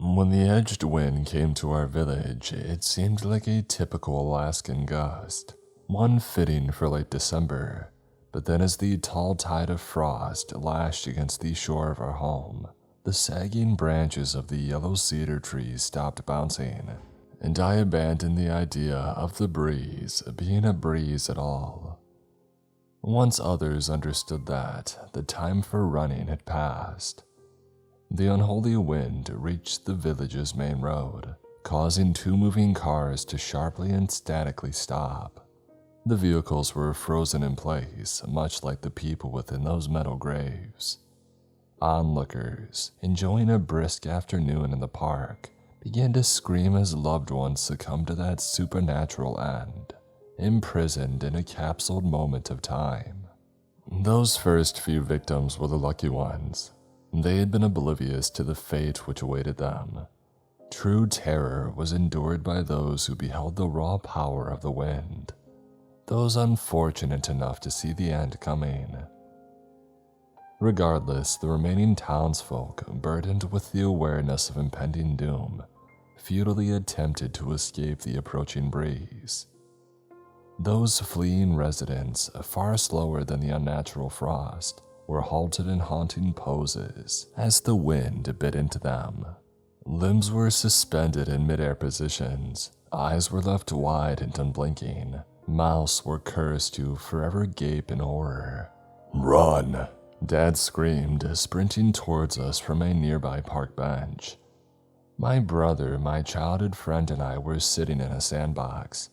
When the edged wind came to our village, it seemed like a typical Alaskan gust, one fitting for late December. But then as the tall tide of frost lashed against the shore of our home, the sagging branches of the yellow cedar trees stopped bouncing, and I abandoned the idea of the breeze being a breeze at all. Once others understood that the time for running had passed, the unholy wind reached the village's main road, causing two moving cars to sharply and statically stop. The vehicles were frozen in place, much like the people within those metal graves. Onlookers, enjoying a brisk afternoon in the park, began to scream as loved ones succumbed to that supernatural end, imprisoned in a capsuled moment of time. Those first few victims were the lucky ones. They had been oblivious to the fate which awaited them. True terror was endured by those who beheld the raw power of the wind, those unfortunate enough to see the end coming. Regardless, the remaining townsfolk, burdened with the awareness of impending doom, futilely attempted to escape the approaching breeze. Those fleeing residents, far slower than the unnatural frost, were halted in haunting poses as the wind bit into them. Limbs were suspended in mid-air positions, eyes were left wide and unblinking, mouths were cursed to forever gape in horror. "Run!" Dad screamed, sprinting towards us from a nearby park bench. My brother, my childhood friend, and I were sitting in a sandbox,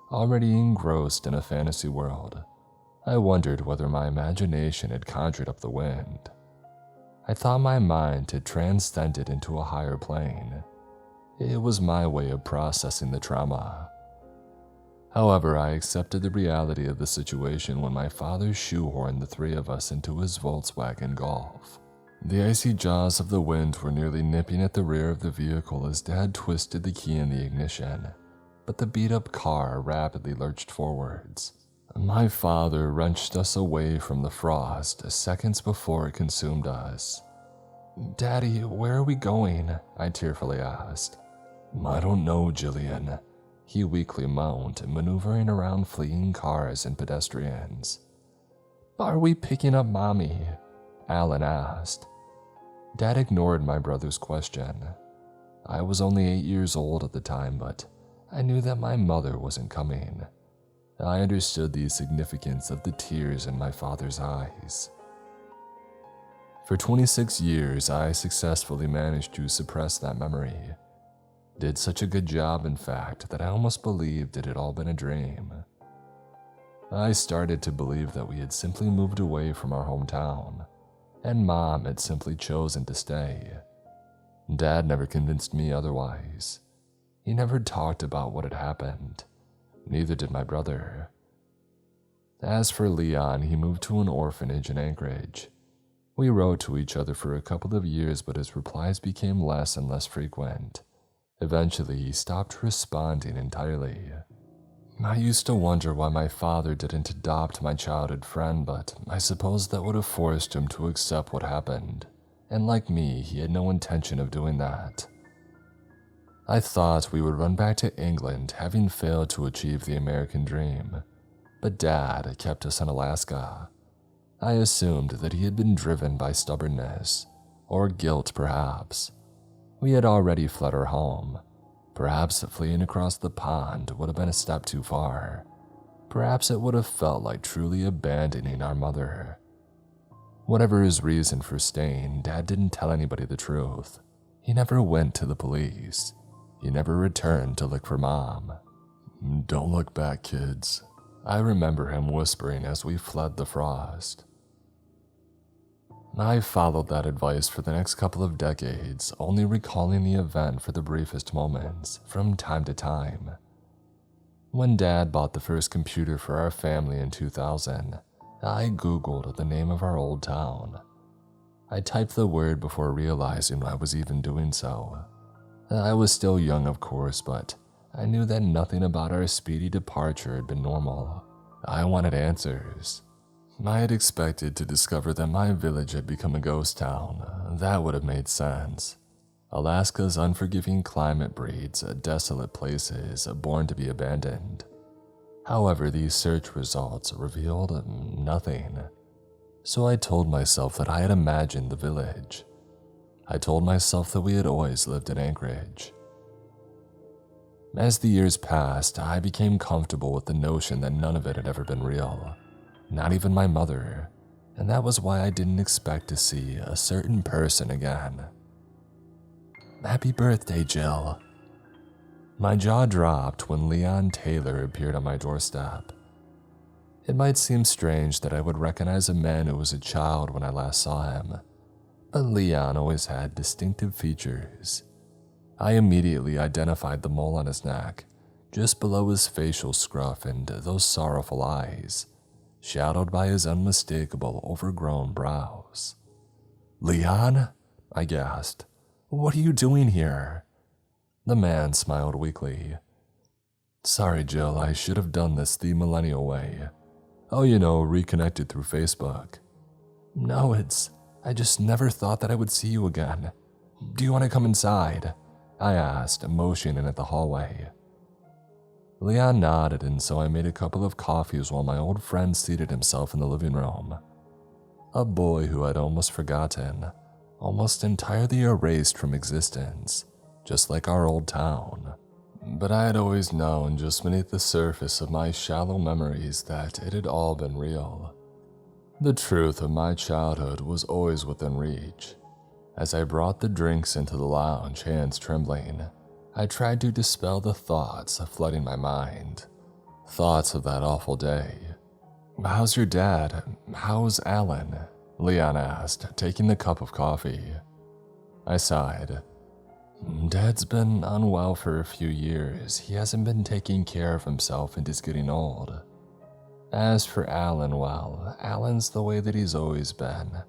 already engrossed in a fantasy world. I wondered whether my imagination had conjured up the wind. I thought my mind had transcended into a higher plane. It was my way of processing the trauma. However, I accepted the reality of the situation when my father shoehorned the three of us into his Volkswagen Golf. The icy jaws of the wind were nearly nipping at the rear of the vehicle as Dad twisted the key in the ignition, but the beat-up car rapidly lurched forwards. My father wrenched us away from the frost seconds before it consumed us. "Daddy, where are we going?" I tearfully asked. "I don't know, Jillian," he weakly moaned, maneuvering around fleeing cars and pedestrians. "Are we picking up Mommy?" Alan asked. Dad ignored my brother's question. I was only 8 years old at the time, but I knew that my mother wasn't coming. I understood the significance of the tears in my father's eyes. For 26 years, I successfully managed to suppress that memory. Did such a good job, in fact, that I almost believed it had all been a dream. I started to believe that we had simply moved away from our hometown, and Mom had simply chosen to stay. Dad never convinced me otherwise. He never talked about what had happened. Neither did my brother. As for Leon, he moved to an orphanage in Anchorage. We wrote to each other for a couple of years, but his replies became less and less frequent. Eventually, he stopped responding entirely. I used to wonder why my father didn't adopt my childhood friend, but I suppose that would have forced him to accept what happened. And like me, he had no intention of doing that. I thought we would run back to England, having failed to achieve the American dream. But Dad kept us in Alaska. I assumed that he had been driven by stubbornness, or guilt perhaps. We had already fled our home. Perhaps fleeing across the pond would have been a step too far. Perhaps it would have felt like truly abandoning our mother. Whatever his reason for staying, Dad didn't tell anybody the truth. He never went to the police. He never returned to look for Mom. "Don't look back, kids," I remember him whispering as we fled the frost. I followed that advice for the next couple of decades, only recalling the event for the briefest moments, from time to time. When Dad bought the first computer for our family in 2000, I Googled the name of our old town. I typed the word before realizing I was even doing so. I was still young, of course, but I knew that nothing about our speedy departure had been normal. I wanted answers. I had expected to discover that my village had become a ghost town. That would have made sense. Alaska's unforgiving climate breeds desolate places born to be abandoned. However, these search results revealed nothing. So I told myself that I had imagined the village. I told myself that we had always lived in Anchorage. As the years passed, I became comfortable with the notion that none of it had ever been real, not even my mother, and that was why I didn't expect to see a certain person again. Happy birthday, Jill. My jaw dropped when Leon Taylor appeared on my doorstep. It might seem strange that I would recognize a man who was a child when I last saw him, but Leon always had distinctive features. I immediately identified the mole on his neck, just below his facial scruff and those sorrowful eyes, shadowed by his unmistakable overgrown brows. "Leon?" I gasped. "What are you doing here?" The man smiled weakly. "Sorry, Jill, I should have done this the millennial way. Oh, reconnected through Facebook." "No, I just never thought that I would see you again. Do you want to come inside?" I asked, motioning at the hallway. Leon nodded, and so I made a couple of coffees while my old friend seated himself in the living room. A boy who I'd almost forgotten, almost entirely erased from existence, just like our old town. But I had always known just beneath the surface of my shallow memories that it had all been real. The truth of my childhood was always within reach. As I brought the drinks into the lounge, hands trembling, I tried to dispel the thoughts flooding my mind. Thoughts of that awful day. "How's your dad? How's Alan?" Leon asked, taking the cup of coffee. I sighed. "Dad's been unwell for a few years. He hasn't been taking care of himself and is getting old. As for Alan, well, Alan's the way that he's always been.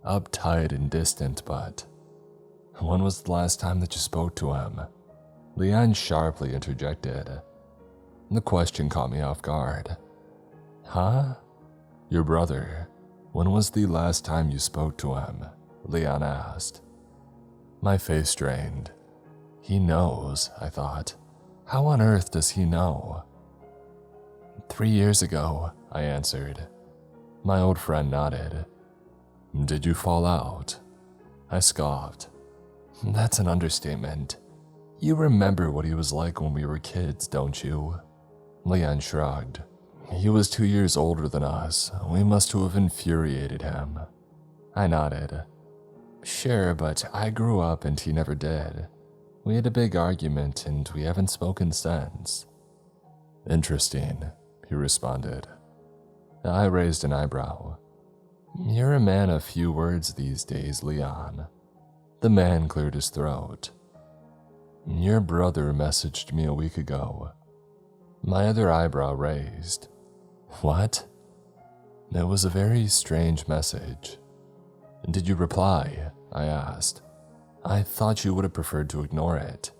Uptight and distant, but..." "When was the last time that you spoke to him?" Leon sharply interjected. The question caught me off guard. "Huh?" "Your brother. When was the last time you spoke to him?" Leon asked. My face strained. He knows, I thought. How on earth does he know? 3 years ago, I answered. My old friend nodded. "Did you fall out?" I scoffed. "That's an understatement. You remember what he was like when we were kids, don't you?" Leon shrugged. "He was 2 years older than us. We must have infuriated him." I nodded. "Sure, but I grew up and he never did. We had a big argument and we haven't spoken since." "Interesting," he responded. I raised an eyebrow. "You're a man of few words these days, Leon." The man cleared his throat. "Your brother messaged me a week ago." My other eyebrow raised. "What?" "It was a very strange message." "Did you reply?" I asked. "I thought you would have preferred to ignore it."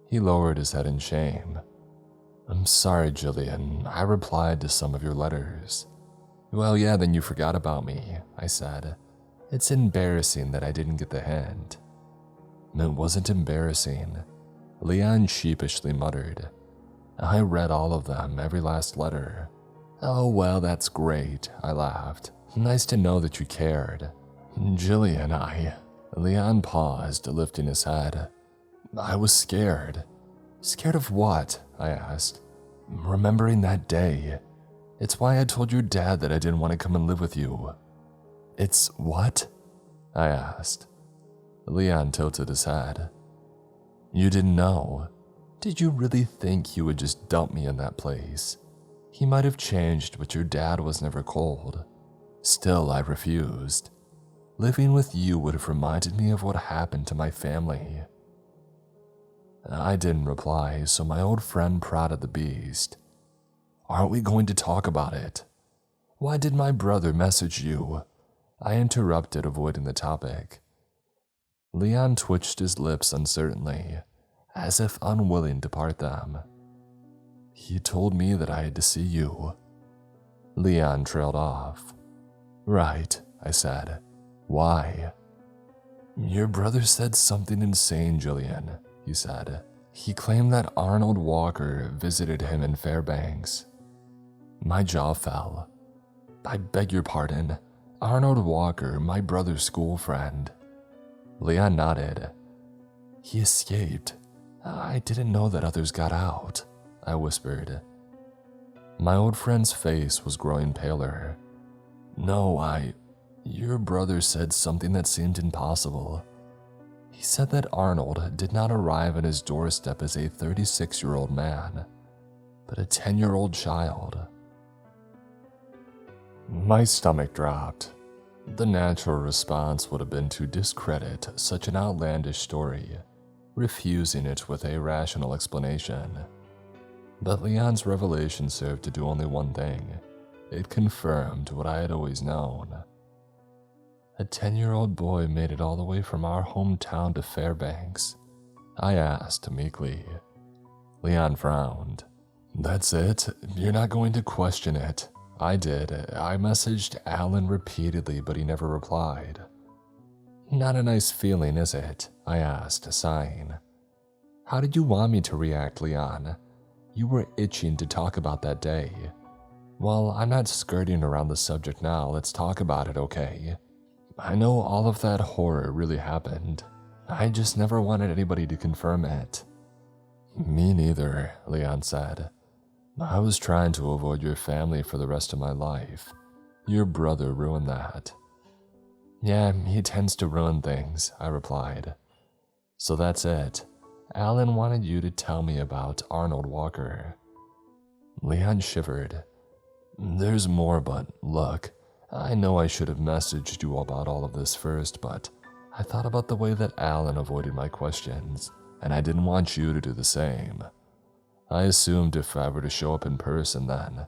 He lowered his head in shame. "I'm sorry, Jillian. I replied to some of your letters." "Well, yeah, then you forgot about me," I said. "It's embarrassing that I didn't get the hint." "It wasn't embarrassing," Leon sheepishly muttered. "I read all of them, every last letter." "Oh, well, that's great," I laughed. "Nice to know that you cared." "Jillian, Leon paused, lifting his head. "I was scared." "Scared of what?" I asked. "Remembering that day. It's why I told your dad that I didn't want to come and live with you." "It's what?" I asked. Leon tilted his head. "You didn't know? Did you really think he would just dump me in that place? He might have changed, but your dad was never cold. Still, I refused. Living with you would have reminded me of what happened to my family." I didn't reply, so my old friend prodded the beast. "Aren't we going to talk about it? Why did my brother message you?" I interrupted, avoiding the topic. Leon twitched his lips uncertainly, as if unwilling to part them. "He told me that I had to see you." Leon trailed off. "Right," I said. "Why?" Your brother said something insane, Julian, he said. He claimed that Arnold Walker visited him in Fairbanks. My jaw fell. I beg your pardon. Arnold Walker, my brother's school friend. Leon nodded. He escaped. I didn't know that others got out, I whispered. My old friend's face was growing paler. No, your brother said something that seemed impossible. He said that Arnold did not arrive at his doorstep as a 36-year-old man, but a 10-year-old child. My stomach dropped. The natural response would have been to discredit such an outlandish story, refusing it with a rational explanation. But Leon's revelation served to do only one thing. It confirmed what I had always known. A 10-year-old boy made it all the way from our hometown to Fairbanks. I asked meekly. Leon frowned. That's it? You're not going to question it? I did. I messaged Alan repeatedly, but he never replied. Not a nice feeling, is it? I asked, sighing. How did you want me to react, Leon? You were itching to talk about that day. Well, I'm not skirting around the subject now. Let's talk about it, okay? I know all of that horror really happened. I just never wanted anybody to confirm it. Me neither, Leon said. I was trying to avoid your family for the rest of my life. Your brother ruined that. Yeah, he tends to ruin things, I replied. So that's it. Alan wanted you to tell me about Arnold Walker. Leon shivered. There's more, but look, I know I should have messaged you about all of this first, but I thought about the way that Alan avoided my questions, and I didn't want you to do the same. I assumed if I were to show up in person then,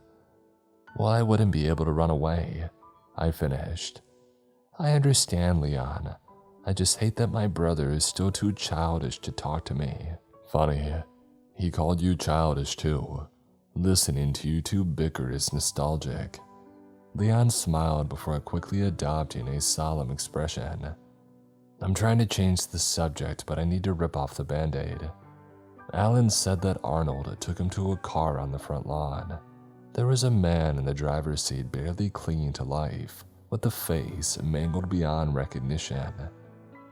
well, I wouldn't be able to run away. I finished. I understand, Leon. I just hate that my brother is still too childish to talk to me. Funny, he called you childish too. Listening to you two bicker is nostalgic. Leon smiled before quickly adopting a solemn expression. I'm trying to change the subject, but I need to rip off the band-aid. Alan said that Arnold took him to a car on the front lawn. There was a man in the driver's seat barely clinging to life, with a face mangled beyond recognition.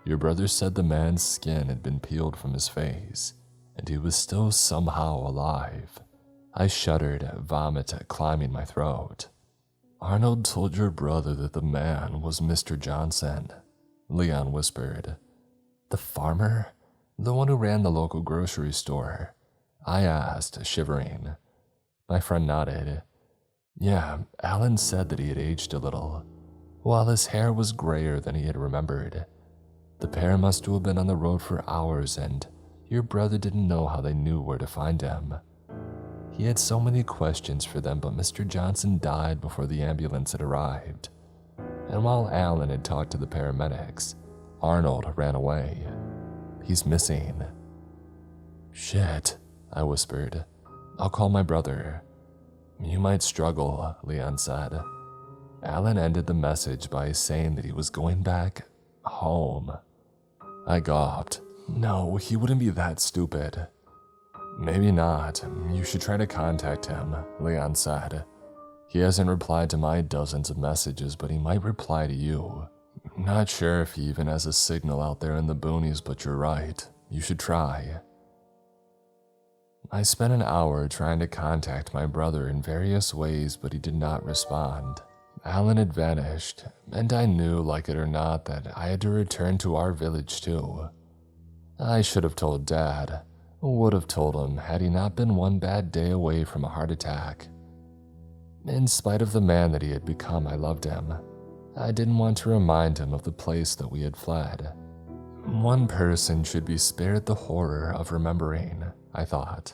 Your brother said the man's skin had been peeled from his face, and he was still somehow alive. I shuddered, vomit climbing my throat. Arnold told your brother that the man was Mr. Johnson, Leon whispered. The farmer? The one who ran the local grocery store? I asked, shivering. My friend nodded. Yeah, Alan said that he had aged a little, while his hair was grayer than he had remembered. The pair must have been on the road for hours, and your brother didn't know how they knew where to find him. He had so many questions for them, but Mr. Johnson died before the ambulance had arrived. And while Alan had talked to the paramedics, Arnold ran away. He's missing. Shit, I whispered. I'll call my brother. You might struggle, Leon said. Alan ended the message by saying that he was going back home. I gawped. No, he wouldn't be that stupid. Maybe not. You should try to contact him, Leon said. He hasn't replied to my dozens of messages, but he might reply to you. Not sure if he even has a signal out there in the boonies, but you're right. You should try. I spent an hour trying to contact my brother in various ways, but he did not respond. Alan had vanished, and I knew, like it or not, that I had to return to our village too. I should have told Dad. Would have told him had he not been one bad day away from a heart attack. In spite of the man that he had become, I loved him. I didn't want to remind him of the place that we had fled. One person should be spared the horror of remembering, I thought.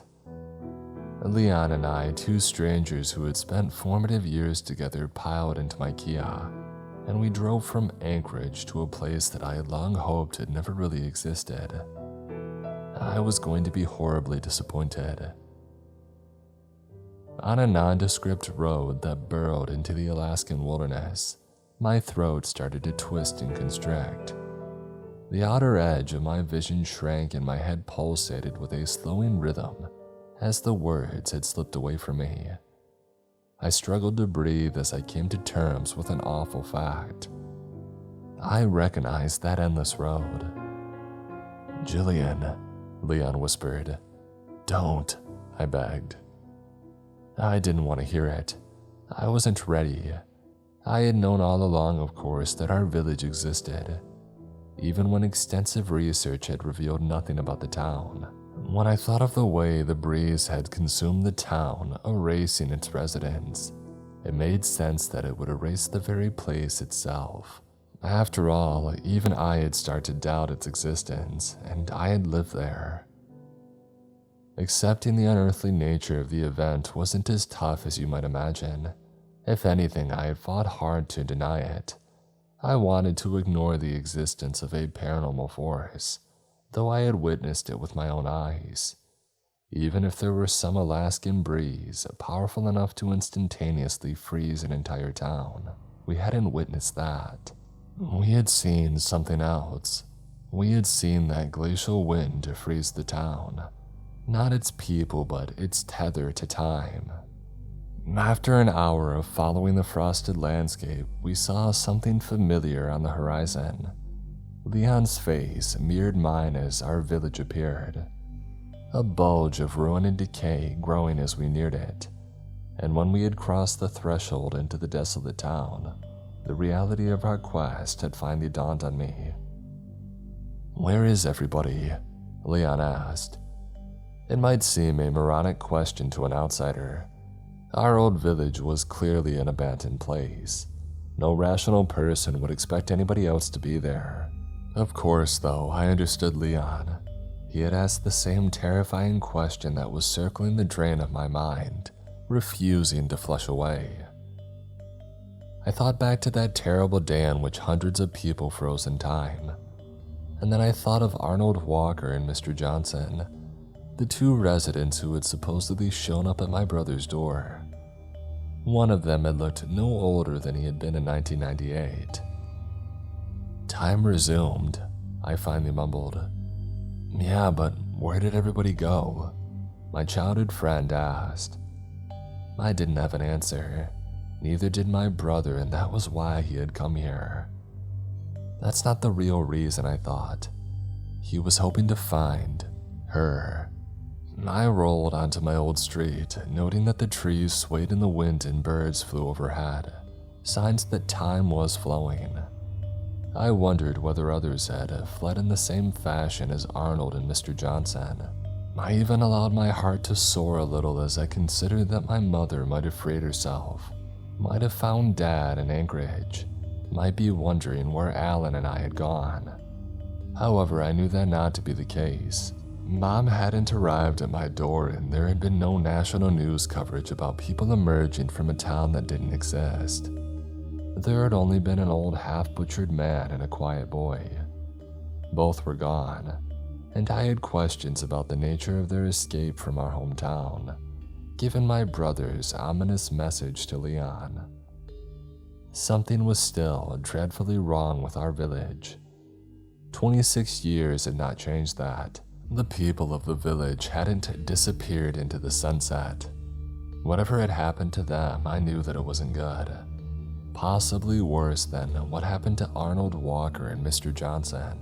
Leon and I, two strangers who had spent formative years together, piled into my Kia, and we drove from Anchorage to a place that I had long hoped had never really existed. I was going to be horribly disappointed. On a nondescript road that burrowed into the Alaskan wilderness, my throat started to twist and constrict. The outer edge of my vision shrank and my head pulsated with a slowing rhythm as the words had slipped away from me. I struggled to breathe as I came to terms with an awful fact. I recognized that endless road. "Jillian," Leon whispered. "Don't," I begged. I didn't want to hear it. I wasn't ready. I had known all along, of course, that our village existed, even when extensive research had revealed nothing about the town. When I thought of the way the breeze had consumed the town, erasing its residents, it made sense that it would erase the very place itself. After all, even I had started to doubt its existence, and I had lived there. Accepting the unearthly nature of the event wasn't as tough as you might imagine. If anything, I had fought hard to deny it. I wanted to ignore the existence of a paranormal force, though I had witnessed it with my own eyes. Even if there were some Alaskan breeze powerful enough to instantaneously freeze an entire town, we hadn't witnessed that. We had seen something else. We had seen that glacial wind freeze the town. Not its people, but its tether to time. After an hour of following the frosted landscape, we saw something familiar on the horizon. Leon's face mirrored mine as our village appeared, a bulge of ruin and decay growing as we neared it. And when we had crossed the threshold into the desolate town, the reality of our quest had finally dawned on me. "Where is everybody?" Leon asked. It might seem a moronic question to an outsider. Our old village was clearly an abandoned place. No rational person would expect anybody else to be there. Of course, though, I understood Leon. He had asked the same terrifying question that was circling the drain of my mind, refusing to flush away. I thought back to that terrible day on which hundreds of people froze in time. And then I thought of Arnold Walker and Mr. Johnson, the two residents who had supposedly shown up at my brother's door. One of them had looked no older than he had been in 1998. "Time resumed," I finally mumbled. "Yeah, but where did everybody go?" my childhood friend asked. I didn't have an answer. Neither did my brother, and that was why he had come here. That's not the real reason, I thought. He was hoping to find her. I rolled onto my old street, noting that the trees swayed in the wind and birds flew overhead, signs that time was flowing. I wondered whether others had fled in the same fashion as Arnold and Mr. Johnson. I even allowed my heart to soar a little as I considered that my mother might have freed herself, might have found Dad in Anchorage, might be wondering where Alan and I had gone. However, I knew that not to be the case. Mom hadn't arrived at my door, and there had been no national news coverage about people emerging from a town that didn't exist. There had only been an old half-butchered man and a quiet boy. Both were gone, and I had questions about the nature of their escape from our hometown, given my brother's ominous message to Leon. Something was still dreadfully wrong with our village. 26 years had not changed that. The people of the village hadn't disappeared into the sunset. Whatever had happened to them, I knew that it wasn't good. Possibly worse than what happened to Arnold Walker and Mr. Johnson.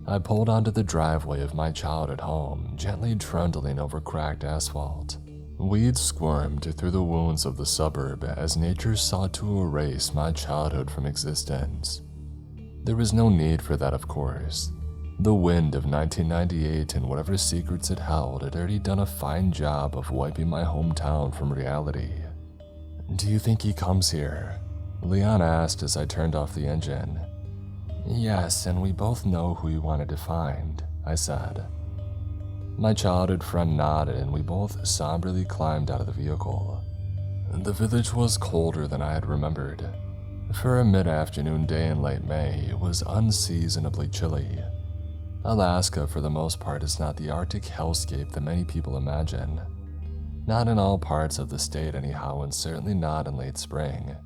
I pulled onto the driveway of my childhood home, gently trundling over cracked asphalt. Weeds squirmed through the wounds of the suburb as nature sought to erase my childhood from existence. There was no need for that, of course. The wind of 1998 and whatever secrets it held had already done a fine job of wiping my hometown from reality. "Do you think he comes here?" Leon asked as I turned off the engine. "Yes, and we both know who we wanted to find," I said. My childhood friend nodded, and we both somberly climbed out of the vehicle. The village was colder than I had remembered. For a mid-afternoon day in late May, it was unseasonably chilly. Alaska, for the most part, is not the Arctic hellscape that many people imagine. Not in all parts of the state anyhow, and certainly not in late spring.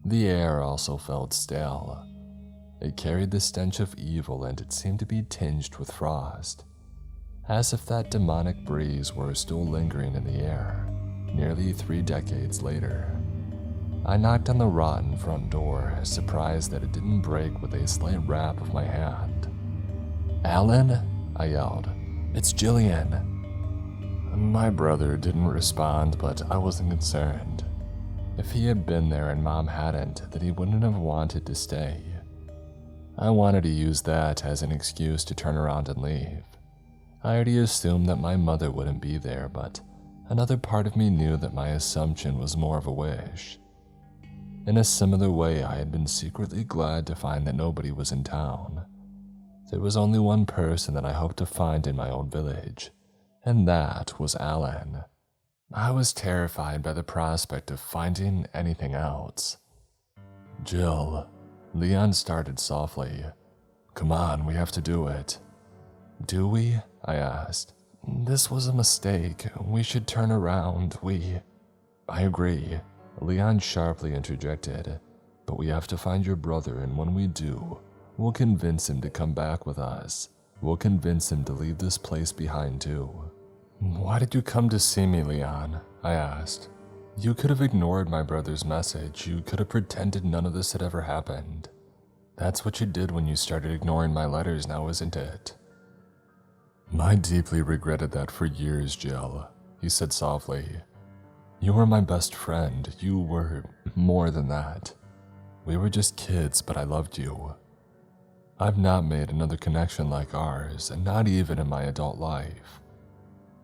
The air also felt stale. It carried the stench of evil and it seemed to be tinged with frost, as if that demonic breeze were still lingering in the air, nearly 3 decades later. I knocked on the rotten front door, surprised that it didn't break with a slight rap of my hand. "Alan?" I yelled. "It's Jillian." My brother didn't respond, but I wasn't concerned. If he had been there and Mom hadn't, then he wouldn't have wanted to stay. I wanted to use that as an excuse to turn around and leave. I already assumed that my mother wouldn't be there, but another part of me knew that my assumption was more of a wish. In a similar way, I had been secretly glad to find that nobody was in town. There was only one person that I hoped to find in my old village, and that was Alan. I was terrified by the prospect of finding anything else. "Jill," Leon started softly. "Come on, we have to do it." "Do we?" I asked. "This was a mistake. We should turn around. I agree," Leon sharply interjected. "But we have to find your brother, and when we do, we'll convince him to come back with us. We'll convince him to leave this place behind too." "Why did you come to see me, Leon?" I asked. "You could have ignored my brother's message. You could have pretended none of this had ever happened. That's what you did when you started ignoring my letters now, isn't it?" "I deeply regretted that for years, Jill," he said softly. "You were my best friend. You were more than that. We were just kids, but I loved you. I've not made another connection like ours, and not even in my adult life."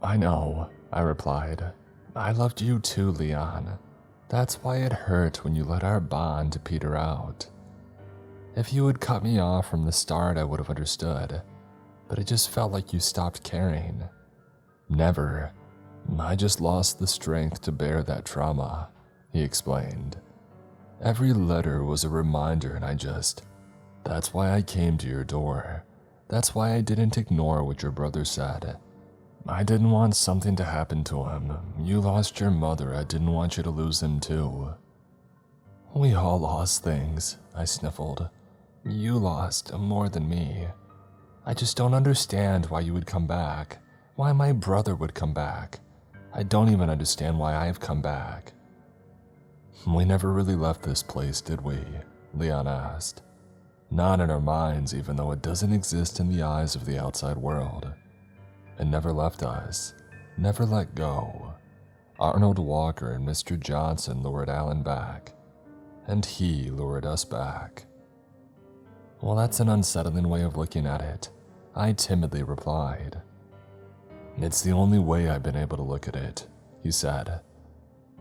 "I know," I replied. "I loved you too, Leon. That's why it hurt when you let our bond peter out. If you had cut me off from the start, I would have understood, but it just felt like you stopped caring." "Never. I just lost the strength to bear that trauma," he explained. "Every letter was a reminder, and that's why I came to your door. That's why I didn't ignore what your brother said. I didn't want something to happen to him. You lost your mother, I didn't want you to lose him too." "We all lost things," I sniffled. "You lost more than me. I just don't understand why you would come back, why my brother would come back. I don't even understand why I've come back." "We never really left this place, did we?" Leon asked. "Not in our minds, even though it doesn't exist in the eyes of the outside world. It never left us, never let go. Arnold Walker and Mr. Johnson lured Alan back, and he lured us back." "Well, that's an unsettling way of looking at it," I timidly replied. "It's the only way I've been able to look at it," he said.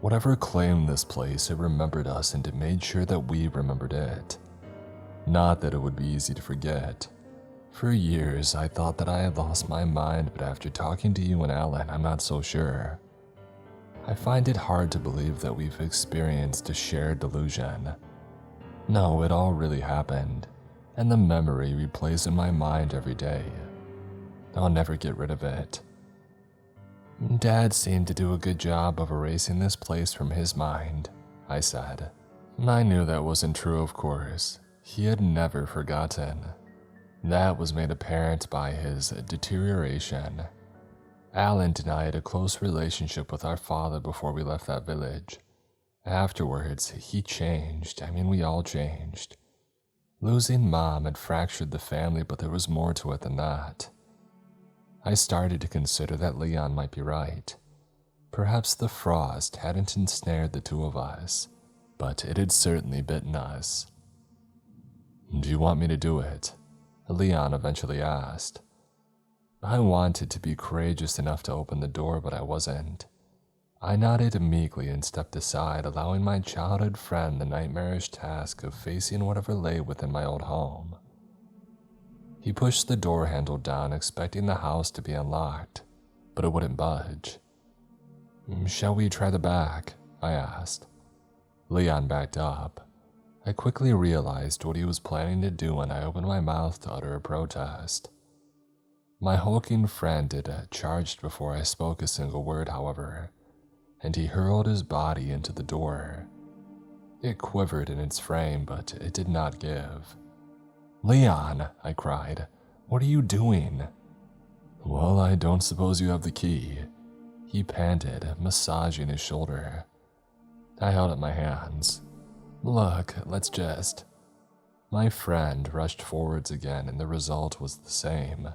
"Whatever claimed this place, it remembered us and it made sure that we remembered it. Not that it would be easy to forget. For years, I thought that I had lost my mind, but after talking to you and Alan, I'm not so sure. I find it hard to believe that we've experienced a shared delusion. No, it all really happened, and the memory replays in my mind every day. I'll never get rid of it." "Dad seemed to do a good job of erasing this place from his mind," I said. I knew that wasn't true, of course. He had never forgotten. That was made apparent by his deterioration. Alan and I had a close relationship with our father before we left that village. Afterwards, he changed. We all changed. Losing Mom had fractured the family, but there was more to it than that. I started to consider that Leon might be right. Perhaps the frost hadn't ensnared the two of us, but it had certainly bitten us. "Do you want me to do it?" Leon eventually asked. I wanted to be courageous enough to open the door, but I wasn't. I nodded meekly and stepped aside, allowing my childhood friend the nightmarish task of facing whatever lay within my old home. He pushed the door handle down, expecting the house to be unlocked, but it wouldn't budge. "Shall we try the back?" I asked. Leon backed up. I quickly realized what he was planning to do when I opened my mouth to utter a protest. My hulking friend had charged before I spoke a single word, however, and he hurled his body into the door. It quivered in its frame, but it did not give. "Leon," I cried, "what are you doing?" "Well, I don't suppose you have the key," he panted, massaging his shoulder. I held up my hands. "Look, let's just..." My friend rushed forwards again, and the result was the same.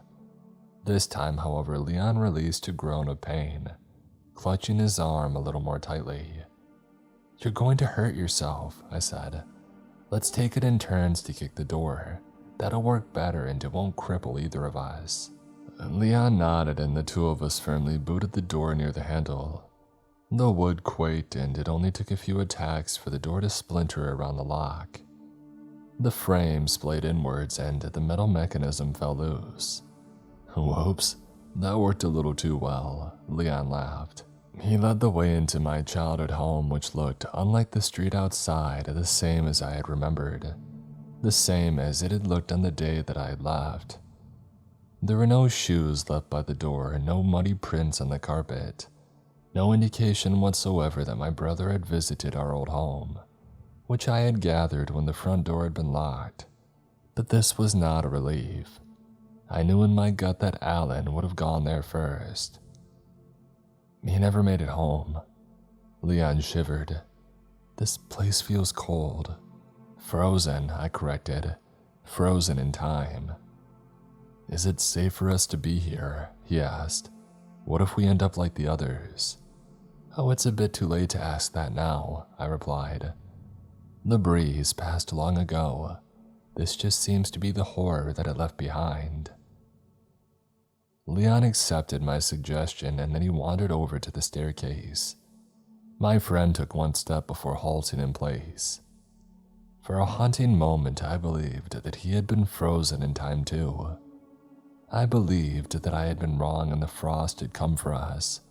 This time, however, Leon released a groan of pain, clutching his arm a little more tightly. "You're going to hurt yourself," I said. "Let's take it in turns to kick the door. That'll work better and it won't cripple either of us." Leon nodded and the two of us firmly booted the door near the handle. The wood quaked and it only took a few attacks for the door to splinter around the lock. The frame splayed inwards and the metal mechanism fell loose. "Whoops, that worked a little too well," Leon laughed. He led the way into my childhood home, which looked unlike the street outside, the same as I had remembered, the same as it had looked on the day that I had left. There were no shoes left by the door, no muddy prints on the carpet, no indication whatsoever that my brother had visited our old home, which I had gathered when the front door had been locked. But this was not a relief. I knew in my gut that Alan would have gone there first. "He never made it home." Leon shivered. "This place feels cold." "Frozen," I corrected. "Frozen in time." "Is it safe for us to be here?" he asked. "What if we end up like the others?" "Oh, it's a bit too late to ask that now," I replied. "The breeze passed long ago. This just seems to be the horror that it left behind." Leon accepted my suggestion and then he wandered over to the staircase. My friend took one step before halting in place. For a haunting moment, I believed that he had been frozen in time too. I believed that I had been wrong and the frost had come for us.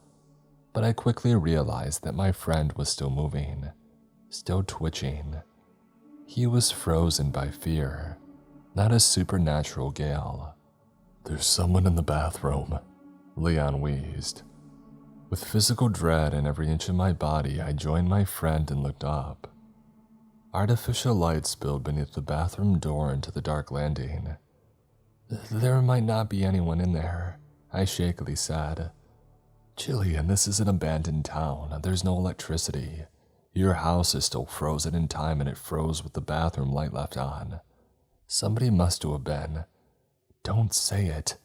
But I quickly realized that my friend was still moving, still twitching. He was frozen by fear, not a supernatural gale. "There's someone in the bathroom," Leon wheezed. With physical dread in every inch of my body, I joined my friend and looked up. Artificial light spilled beneath the bathroom door into the dark landing. "There might not be anyone in there," I shakily said. "Jillian, this is an abandoned town. There's no electricity. Your house is still frozen in time and it froze with the bathroom light left on. Somebody must have been." "Don't say it,"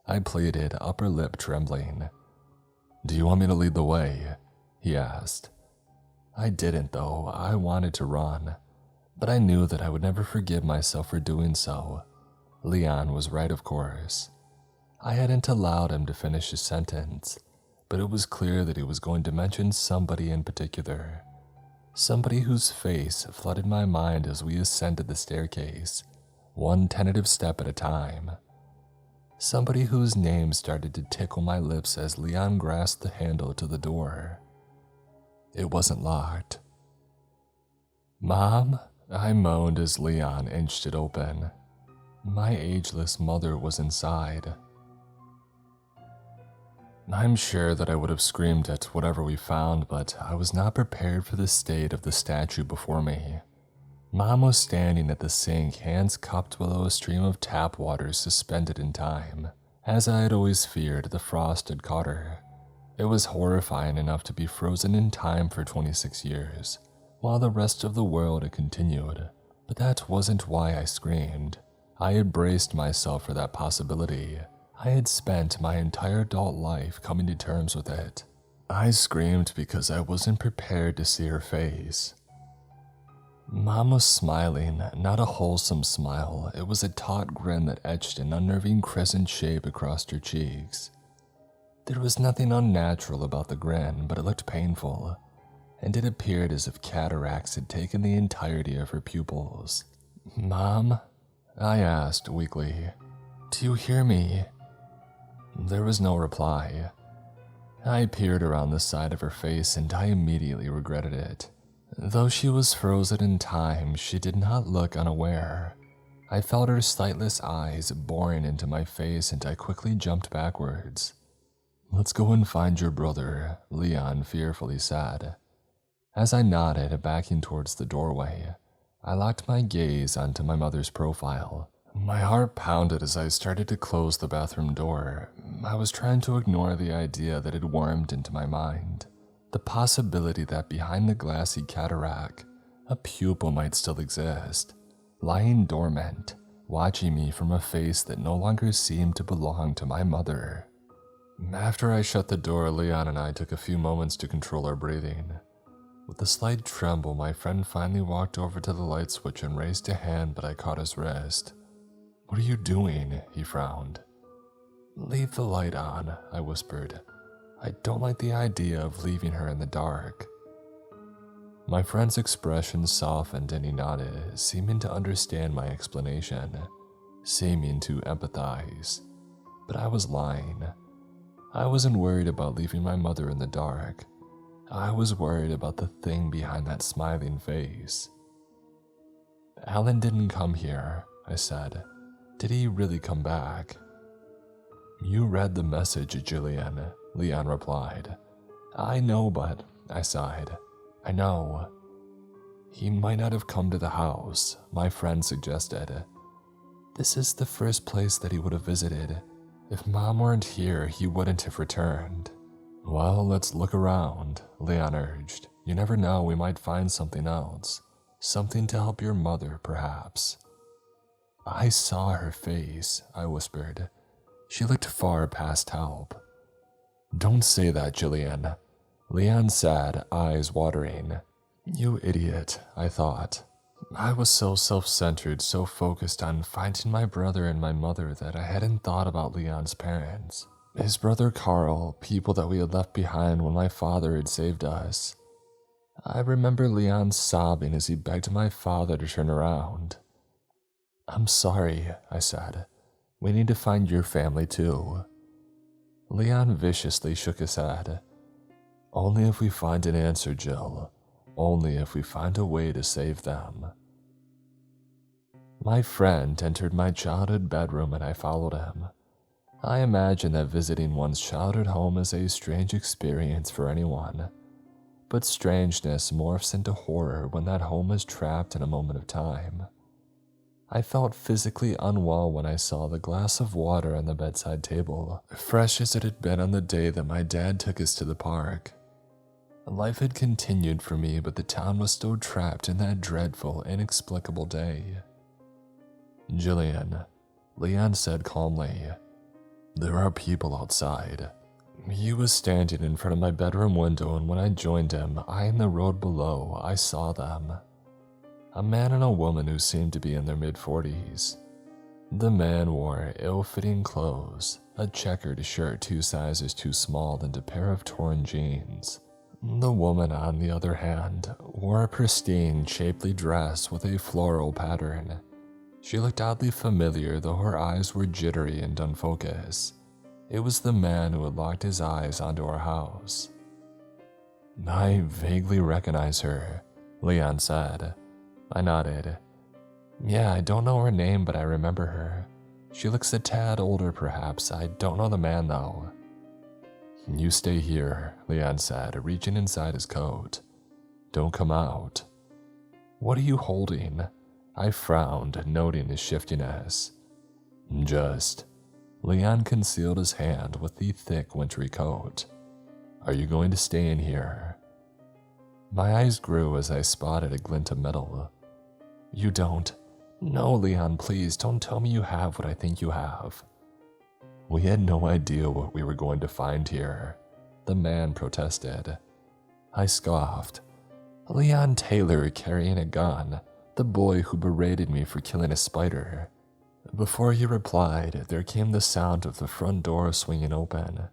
I pleaded, upper lip trembling. "Do you want me to lead the way?" he asked. I didn't though. I wanted to run, but I knew that I would never forgive myself for doing so. Leon was right, of course. I hadn't allowed him to finish his sentence, but it was clear that he was going to mention somebody in particular. Somebody whose face flooded my mind as we ascended the staircase, one tentative step at a time. Somebody whose name started to tickle my lips as Leon grasped the handle to the door. It wasn't locked. "Mom?" I moaned as Leon inched it open. My ageless mother was inside. I'm sure that I would have screamed at whatever we found, but I was not prepared for the state of the statue before me. Mom was standing at the sink, hands cupped below a stream of tap water suspended in time. As I had always feared, the frost had caught her. It was horrifying enough to be frozen in time for 26 years, while the rest of the world had continued. But that wasn't why I screamed. I had braced myself for that possibility. I had spent my entire adult life coming to terms with it. I screamed because I wasn't prepared to see her face. Mom was smiling, not a wholesome smile. It was a taut grin that etched an unnerving crescent shape across her cheeks. There was nothing unnatural about the grin, but it looked painful, and it appeared as if cataracts had taken the entirety of her pupils. "Mom?" I asked weakly. "Do you hear me?" There was no reply. I peered around the side of her face and I immediately regretted it. Though she was frozen in time, she did not look unaware. I felt her sightless eyes boring into my face and I quickly jumped backwards. "Let's go and find your brother," Leon fearfully said. As I nodded, backing towards the doorway, I locked my gaze onto my mother's profile. My heart pounded as I started to close the bathroom door. I was trying to ignore the idea that had wormed into my mind. The possibility that behind the glassy cataract, a pupil might still exist, lying dormant, watching me from a face that no longer seemed to belong to my mother. After I shut the door, Leon and I took a few moments to control our breathing. With a slight tremble, my friend finally walked over to the light switch and raised a hand, but I caught his wrist. "What are you doing?" he frowned. "Leave the light on," I whispered. "I don't like the idea of leaving her in the dark." My friend's expression softened and he nodded, seeming to understand my explanation, seeming to empathize. But I was lying. I wasn't worried about leaving my mother in the dark. I was worried about the thing behind that smiling face. "Alan didn't come here," I said. "Did he really come back?" "You read the message, Jillian," Leon replied. "I know, but," I sighed. "I know." "He might not have come to the house," my friend suggested. "This is the first place that he would have visited. If Mom weren't here, he wouldn't have returned." "Well, let's look around," Leon urged. "You never know, we might find something else. Something to help your mother, perhaps." "I saw her face," I whispered. "She looked far past help." "Don't say that, Jillian," Leon said, eyes watering. "You idiot," I thought. I was so self-centered, so focused on finding my brother and my mother that I hadn't thought about Leon's parents. His brother Carl, people that we had left behind when my father had saved us. I remember Leon sobbing as he begged my father to turn around. "I'm sorry," I said. "We need to find your family too." Leon viciously shook his head. "Only if we find an answer, Jill. Only if we find a way to save them." My friend entered my childhood bedroom and I followed him. I imagine that visiting one's childhood home is a strange experience for anyone, but strangeness morphs into horror when that home is trapped in a moment of time. I felt physically unwell when I saw the glass of water on the bedside table, fresh as it had been on the day that my dad took us to the park. Life had continued for me, but the town was still trapped in that dreadful, inexplicable day. "Jillian," Leon said calmly, "there are people outside." He was standing in front of my bedroom window, and when I joined him, eyeing the road below, I saw them. A man and a woman who seemed to be in their mid-40s. The man wore ill-fitting clothes, a checkered shirt 2 sizes too small, and a pair of torn jeans. The woman, on the other hand, wore a pristine, shapely dress with a floral pattern. She looked oddly familiar, though her eyes were jittery and unfocused. It was the man who had locked his eyes onto our house. "I vaguely recognize her," Leon said. I nodded. "Yeah, I don't know her name, but I remember her. She looks a tad older, perhaps. I don't know the man, though." "You stay here," Leon said, reaching inside his coat. "Don't come out." "What are you holding?" I frowned, noting his shiftiness. "Just." Leon concealed his hand with the thick wintry coat. "Are you going to stay in here?" My eyes grew as I spotted a glint of metal. "You don't." "No, Leon, please, don't tell me you have what I think you have." "We had no idea what we were going to find here," the man protested. I scoffed. "Leon Taylor carrying a gun, the boy who berated me for killing a spider." Before he replied, there came the sound of the front door swinging open,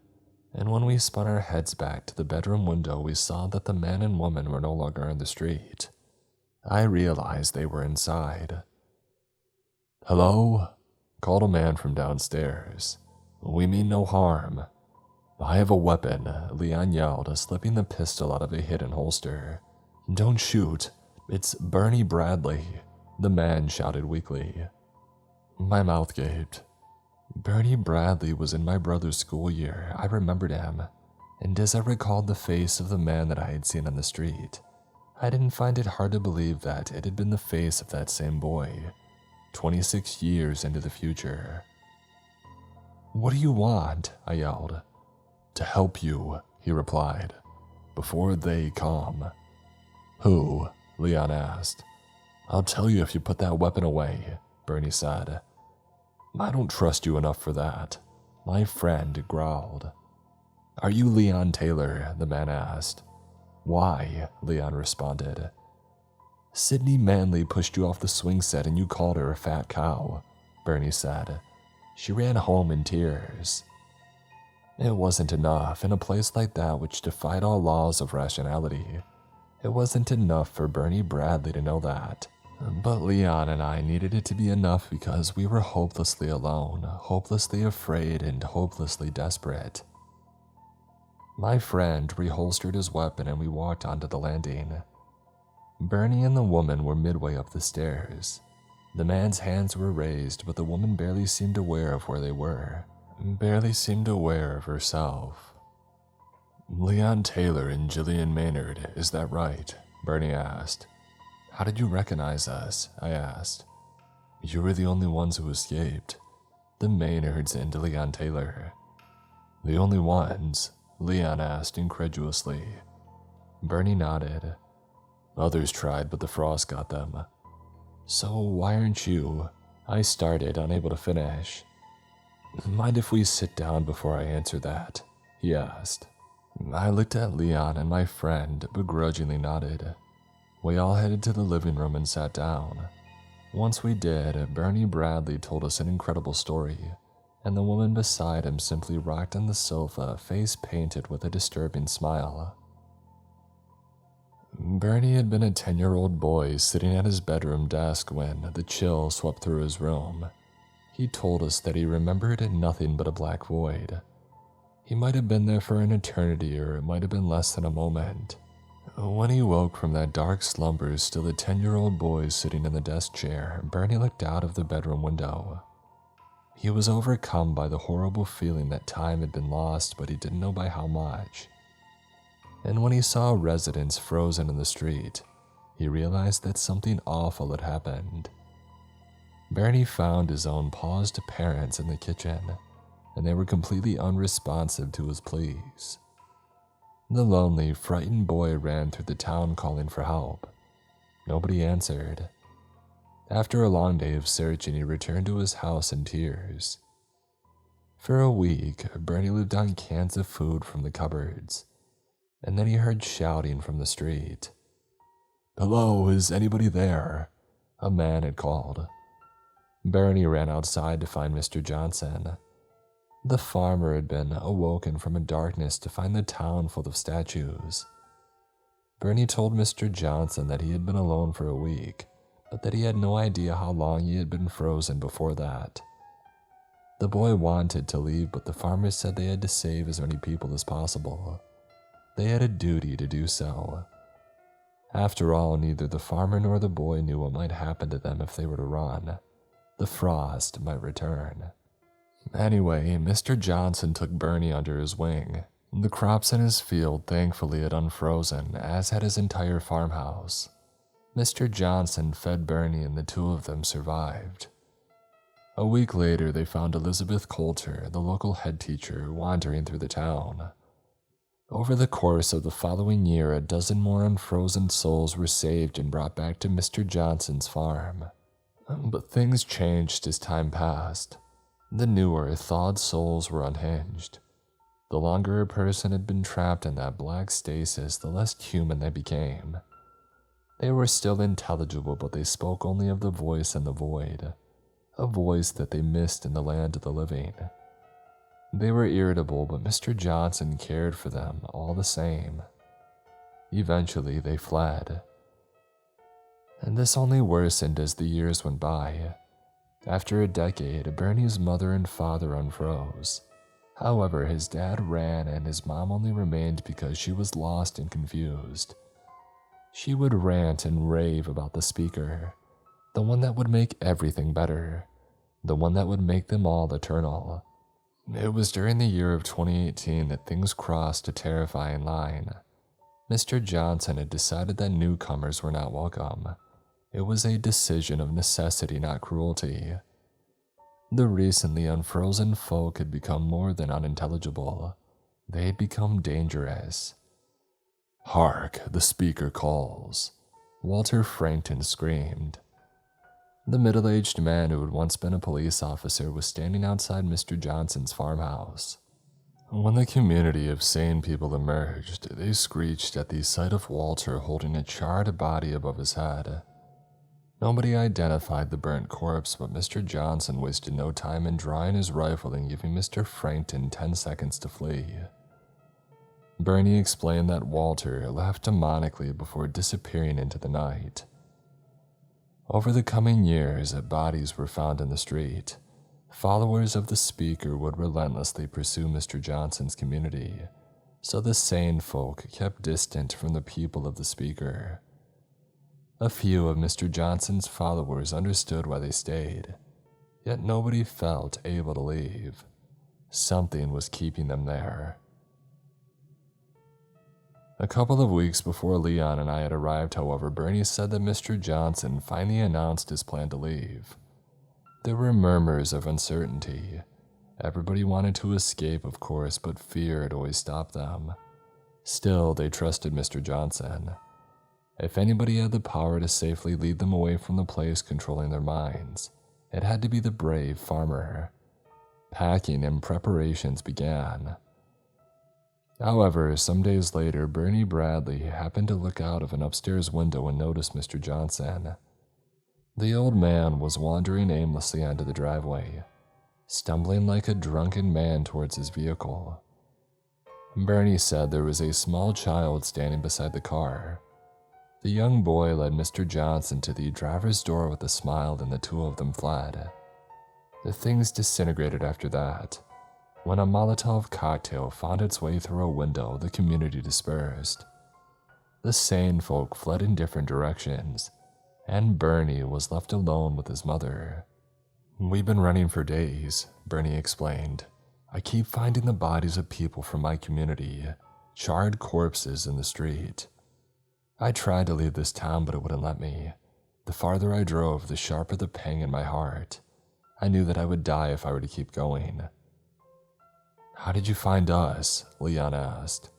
and when we spun our heads back to the bedroom window, we saw that the man and woman were no longer in the street. I realized they were inside. "Hello?" called a man from downstairs. "We mean no harm." "I have a weapon," Leon yelled, slipping the pistol out of a hidden holster. "Don't shoot. It's Bernie Bradley," the man shouted weakly. My mouth gaped. Bernie Bradley was in my brother's school year. I remembered him, and as I recalled the face of the man that I had seen on the street, I didn't find it hard to believe that it had been the face of that same boy. 26 years into the future. "What do you want?" I yelled. "To help you," he replied, "before they come." "Who?" Leon asked. "I'll tell you if you put that weapon away," Bernie said. "I don't trust you enough for that," my friend growled. "Are you Leon Taylor?" the man asked. "Why?" Leon responded. "Sydney Manley pushed you off the swing set and you called her a fat cow," Bernie said. "She ran home in tears." It wasn't enough in a place like that which defied all laws of rationality. It wasn't enough for Bernie Bradley to know that. But Leon and I needed it to be enough because we were hopelessly alone, hopelessly afraid, and hopelessly desperate. My friend reholstered his weapon and we walked onto the landing. Bernie and the woman were midway up the stairs. The man's hands were raised, but the woman barely seemed aware of where they were, barely seemed aware of herself. "Leon Taylor and Jillian Maynard, is that right?" Bernie asked. "How did you recognize us?" I asked. "You were the only ones who escaped. The Maynards and Leon Taylor." "The only ones?" Leon asked incredulously. Bernie nodded. "Others tried, but the frost got them." "So why aren't you?" I started, unable to finish. "Mind if we sit down before I answer that?" he asked. I looked at Leon and my friend begrudgingly nodded. We all headed to the living room and sat down. Once we did, Bernie Bradley told us an incredible story, and the woman beside him simply rocked on the sofa, face painted with a disturbing smile. Bernie had been a 10-year-old boy sitting at his bedroom desk when the chill swept through his room. He told us that he remembered nothing but a black void. He might have been there for an eternity, or it might have been less than a moment. When he woke from that dark slumber, still a 10-year-old boy sitting in the desk chair, Bernie looked out of the bedroom window. He was overcome by the horrible feeling that time had been lost, but he didn't know by how much. And when he saw residents frozen in the street, he realized that something awful had happened. Bernie found his own paused parents in the kitchen, and they were completely unresponsive to his pleas. The lonely, frightened boy ran through the town calling for help. Nobody answered. After a long day of searching, he returned to his house in tears. For a week, Bernie lived on cans of food from the cupboards, and then he heard shouting from the street. "Hello, is anybody there?" a man had called. Bernie ran outside to find Mr. Johnson. The farmer had been awoken from a darkness to find the town full of statues. Bernie told Mr. Johnson that he had been alone for a week, but that he had no idea how long he had been frozen before that. The boy wanted to leave, but the farmer said they had to save as many people as possible. They had a duty to do so. After all, neither the farmer nor the boy knew what might happen to them if they were to run. The frost might return. Anyway, Mr. Johnson took Bernie under his wing. The crops in his field thankfully had unfrozen, as had his entire farmhouse. Mr. Johnson fed Bernie and the two of them survived. A week later, they found Elizabeth Coulter, the local head teacher, wandering through the town. Over the course of the following year, a dozen more unfrozen souls were saved and brought back to Mr. Johnson's farm. But things changed as time passed. The newer, thawed souls were unhinged. The longer a person had been trapped in that black stasis, the less human they became. They were still intelligible, but they spoke only of the voice in the void, a voice that they missed in the land of the living. They were irritable, but Mr. Johnson cared for them all the same. Eventually, they fled. And this only worsened as the years went by. After a decade, Bernie's mother and father unfroze. However, his dad ran and his mom only remained because she was lost and confused. She would rant and rave about the speaker, the one that would make everything better, the one that would make them all eternal. It was during the year of 2018 that things crossed a terrifying line. Mr. Johnson had decided that newcomers were not welcome. It was a decision of necessity, not cruelty. The recently unfrozen folk had become more than unintelligible. They had become dangerous. "Hark, the speaker calls," Walter Frankton screamed. The middle-aged man who had once been a police officer was standing outside Mr. Johnson's farmhouse. When the community of sane people emerged, they screeched at the sight of Walter holding a charred body above his head. Nobody identified the burnt corpse, but Mr. Johnson wasted no time in drawing his rifle and giving Mr. Frankton 10 seconds to flee. Bernie explained that Walter laughed demonically before disappearing into the night. Over the coming years, bodies were found in the street. Followers of the speaker would relentlessly pursue Mr. Johnson's community, so the sane folk kept distant from the people of the speaker. A few of Mr. Johnson's followers understood why they stayed, yet nobody felt able to leave. Something was keeping them there. A couple of weeks before Leon and I had arrived, however, Bernie said that Mr. Johnson finally announced his plan to leave. There were murmurs of uncertainty. Everybody wanted to escape, of course, but fear had always stopped them. Still, they trusted Mr. Johnson. If anybody had the power to safely lead them away from the place controlling their minds, it had to be the brave farmer. Packing and preparations began. However, some days later, Bernie Bradley happened to look out of an upstairs window and noticed Mr. Johnson. The old man was wandering aimlessly onto the driveway, stumbling like a drunken man towards his vehicle. Bernie said there was a small child standing beside the car. The young boy led Mr. Johnson to the driver's door with a smile, and the two of them fled. The things disintegrated after that. When a Molotov cocktail found its way through a window, the community dispersed. The sane folk fled in different directions, and Bernie was left alone with his mother. "We've been running for days," Bernie explained. "I keep finding the bodies of people from my community, charred corpses in the street. I tried to leave this town, but it wouldn't let me. The farther I drove, the sharper the pang in my heart. I knew that I would die if I were to keep going." "How did you find us?" Leon asked.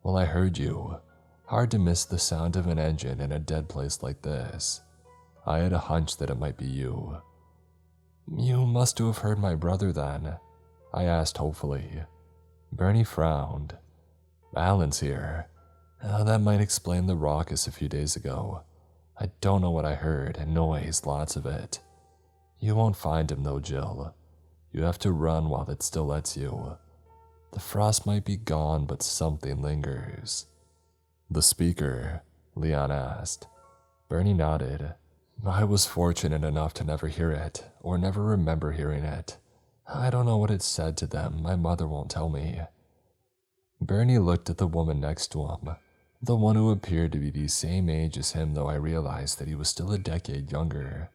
"Well, I heard you. Hard to miss the sound of an engine in a dead place like this. I had a hunch that it might be you." "You must have heard my brother then," I asked hopefully. Bernie frowned. "Alan's here. That might explain the ruckus a few days ago. I don't know what I heard, noise, lots of it. You won't find him though, Jill. You have to run while it still lets you. The frost might be gone, but something lingers." "The speaker?" Leon asked. Bernie nodded. "I was fortunate enough to never hear it, or never remember hearing it. I don't know what it said to them. My mother won't tell me." Bernie looked at the woman next to him, the one who appeared to be the same age as him, though I realized that he was still a decade younger.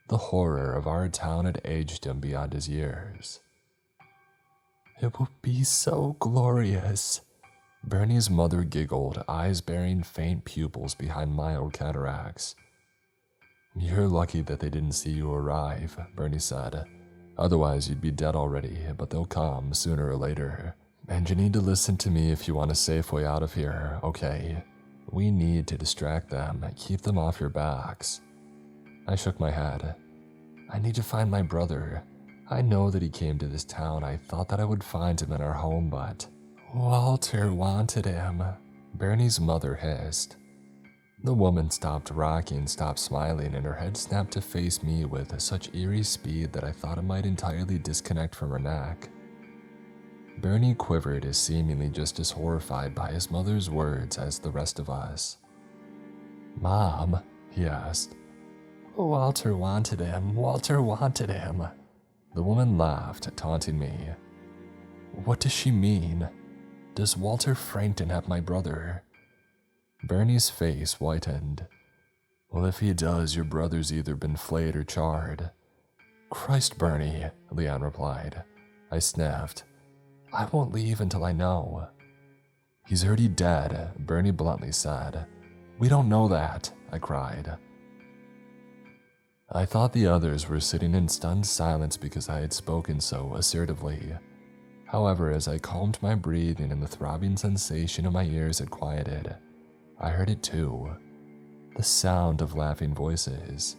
The horror of our town had aged him beyond his years. "It will be so glorious." Bernie's mother giggled, eyes bearing faint pupils behind mild cataracts. "You're lucky that they didn't see you arrive," Bernie said. "Otherwise you'd be dead already, but they'll come sooner or later. And you need to listen to me if you want a safe way out of here, okay? We need to distract them, keep them off your backs." I shook my head. "I need to find my brother. I know that he came to this town. I thought that I would find him in our home, but..." "Walter wanted him," Bernie's mother hissed. The woman stopped rocking, stopped smiling, and her head snapped to face me with such eerie speed that I thought it might entirely disconnect from her neck. Bernie quivered, as seemingly just as horrified by his mother's words as the rest of us. "Mom," he asked. "Walter wanted him. Walter wanted him." The woman laughed, taunting me. "What does she mean? Does Walter Frankton have my brother?" Bernie's face whitened. "Well, if he does, your brother's either been flayed or charred." "Christ, Bernie," Leon replied. I sniffed. "I won't leave until I know." "He's already dead," Bernie bluntly said. "We don't know that," I cried. I thought the others were sitting in stunned silence because I had spoken so assertively. However, as I calmed my breathing and the throbbing sensation in my ears had quieted, I heard it too. The sound of laughing voices.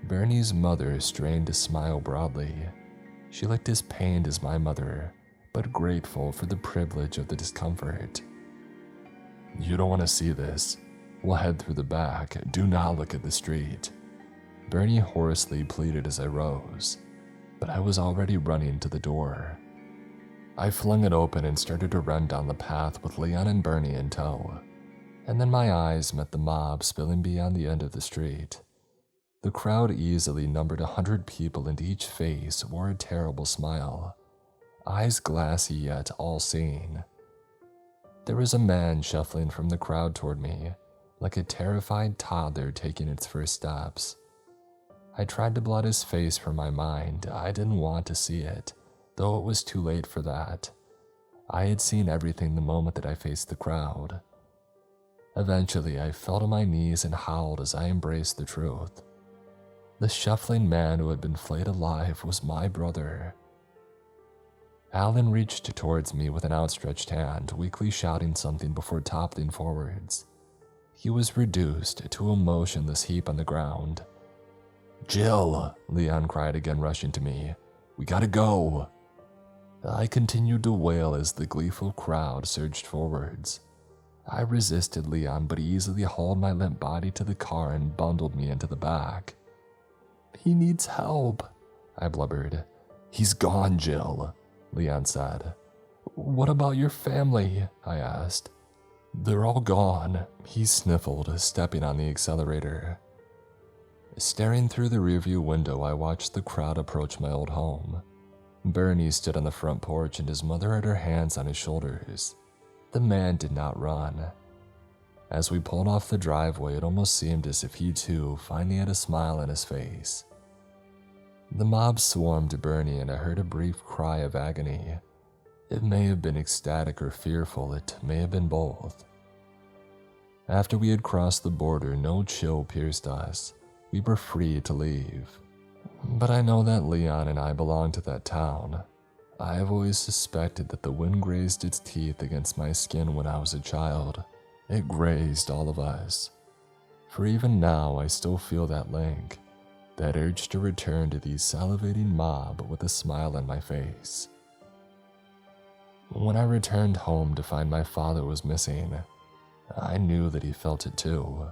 Bernie's mother strained to smile broadly. She looked as pained as my mother, but grateful for the privilege of the discomfort. "You don't want to see this. We'll head through the back. Do not look at the street," Bernie hoarsely pleaded as I rose, but I was already running to the door. I flung it open and started to run down the path with Leon and Bernie in tow, and then my eyes met the mob spilling beyond the end of the street. The crowd easily numbered 100 people, and each face wore a terrible smile, eyes glassy yet all-seeing. There was a man shuffling from the crowd toward me, like a terrified toddler taking its first steps. I tried to blot his face from my mind. I didn't want to see it, though it was too late for that. I had seen everything the moment that I faced the crowd. Eventually, I fell to my knees and howled as I embraced the truth. The shuffling man who had been flayed alive was my brother. Alan reached towards me with an outstretched hand, weakly shouting something before toppling forwards. He was reduced to a motionless heap on the ground. "Jill!" Leon cried again, rushing to me. "We gotta go!" I continued to wail as the gleeful crowd surged forwards. I resisted Leon, but he easily hauled my limp body to the car and bundled me into the back. "He needs help," I blubbered. "He's gone, Jill," Leon said. "What about your family?" I asked. "They're all gone," he sniffled, stepping on the accelerator. Staring through the rearview window, I watched the crowd approach my old home. Bernie stood on the front porch and his mother had her hands on his shoulders. The man did not run. As we pulled off the driveway, it almost seemed as if he too finally had a smile on his face. The mob swarmed Bernie and I heard a brief cry of agony. It may have been ecstatic or fearful, it may have been both. After we had crossed the border, no chill pierced us. We were free to leave. But I know that Leon and I belong to that town. I have always suspected that the wind grazed its teeth against my skin when I was a child. It grazed all of us. For even now, I still feel that link, that urge to return to the salivating mob with a smile on my face. When I returned home to find my father was missing, I knew that he felt it too.